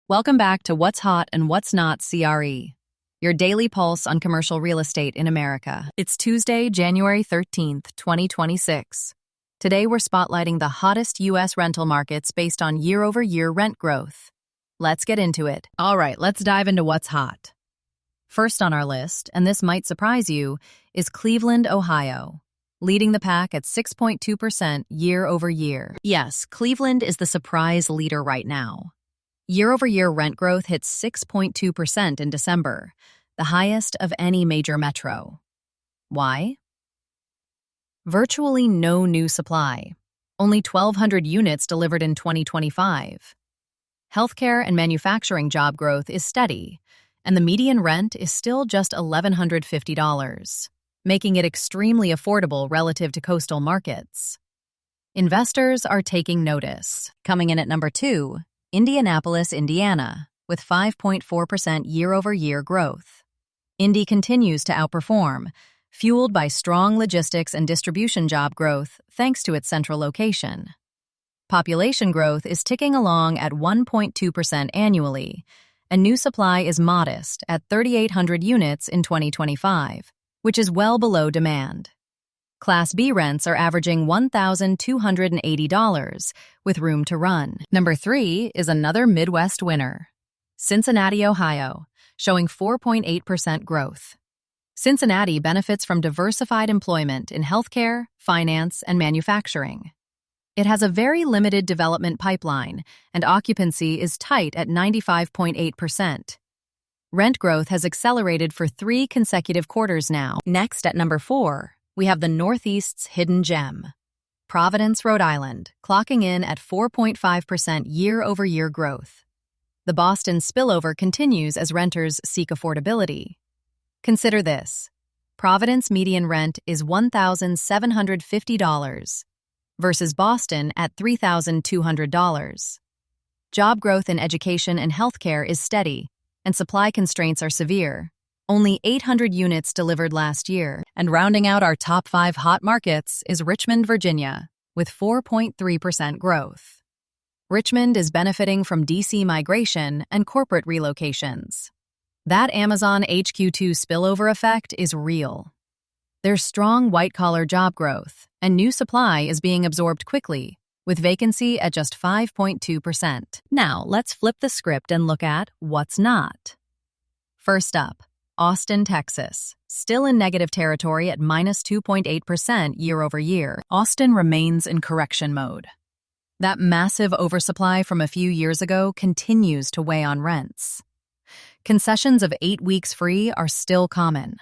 Welcome back to What's Hot and What's Not CRE, your daily pulse on commercial real estate in America. It's Tuesday, January 13th, 2026. Today we're spotlighting the hottest U.S. rental markets based on year-over-year rent growth. Let's get into it. All right, let's dive into what's hot. First on our list, and this might surprise you, is Cleveland, Ohio, leading the pack at 6.2% year-over-year. Yes, Cleveland is the surprise leader right now. Year-over-year rent growth hit 6.2% in December, the highest of any major metro. Why? Virtually no new supply. Only 1,200 units delivered in 2025. Healthcare and manufacturing job growth is steady, and the median rent is still just $1,150, making it extremely affordable relative to coastal markets. Investors are taking notice. Coming in at number 2, Indianapolis, Indiana, with 5.4% year-over-year growth. Indy continues to outperform, fueled by strong logistics and distribution job growth thanks to its central location. Population growth is ticking along at 1.2% annually, and new supply is modest at 3,800 units in 2025, which is well below demand. Class B rents are averaging $1,280, with room to run. Number 3 is another Midwest winner, Cincinnati, Ohio, showing 4.8% growth. Cincinnati benefits from diversified employment in healthcare, finance, and manufacturing. It has a very limited development pipeline, and occupancy is tight at 95.8%. Rent growth has accelerated for 3 consecutive quarters now. Next, at number 4, we have the Northeast's hidden gem, Providence, Rhode Island, clocking in at 4.5% year-over-year growth. The Boston spillover continues as renters seek affordability. Consider this. Providence median rent is $1,750 versus Boston at $3,200. Job growth in education and healthcare is steady, and supply constraints are severe. Only 800 units delivered last year. And rounding out our top 5 hot markets is Richmond, Virginia, with 4.3% growth. Richmond is benefiting from DC migration and corporate relocations. That Amazon HQ2 spillover effect is real. There's strong white-collar job growth, and new supply is being absorbed quickly, with vacancy at just 5.2%. Now, let's flip the script and look at what's not. First up, Austin, Texas, still in negative territory at minus 2.8% year-over-year. Austin remains in correction mode. That massive oversupply from a few years ago continues to weigh on rents. Concessions of 8 weeks free are still common.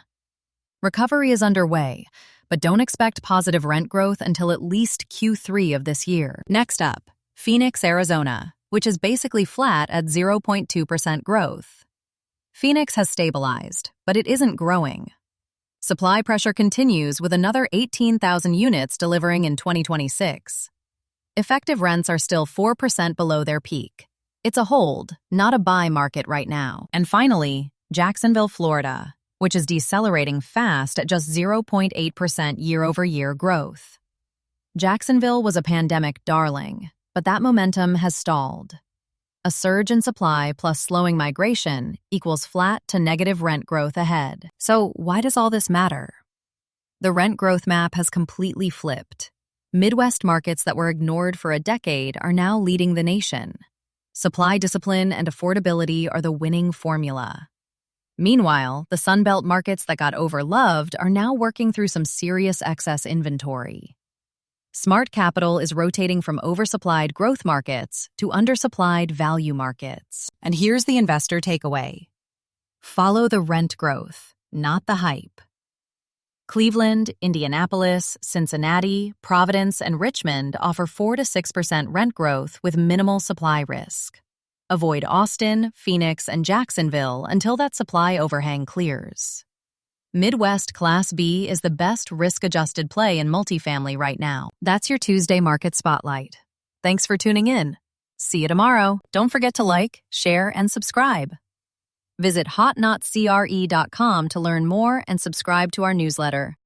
Recovery is underway, but don't expect positive rent growth until at least Q3 of this year. Next up, Phoenix, Arizona, which is basically flat at 0.2% growth. Phoenix has stabilized, but it isn't growing. Supply pressure continues with another 18,000 units delivering in 2026. Effective rents are still 4% below their peak. It's a hold, not a buy market right now. And finally, Jacksonville, Florida, which is decelerating fast at just 0.8% year-over-year growth. Jacksonville was a pandemic darling, but that momentum has stalled. A surge in supply plus slowing migration equals flat to negative rent growth ahead. So why does all this matter? The rent growth map has completely flipped. Midwest markets that were ignored for a decade are now leading the nation. Supply discipline and affordability are the winning formula. Meanwhile, the Sunbelt markets that got overloved are now working through some serious excess inventory. Smart capital is rotating from oversupplied growth markets to undersupplied value markets. And here's the investor takeaway. Follow the rent growth, not the hype. Cleveland, Indianapolis, Cincinnati, Providence, and Richmond offer 4 to 6% rent growth with minimal supply risk. Avoid Austin, Phoenix, and Jacksonville until that supply overhang clears. Midwest Class B is the best risk-adjusted play in multifamily right now. That's your Tuesday Market Spotlight. Thanks for tuning in. See you tomorrow. Don't forget to like, share, and subscribe. Visit hotnotcre.com to learn more and subscribe to our newsletter.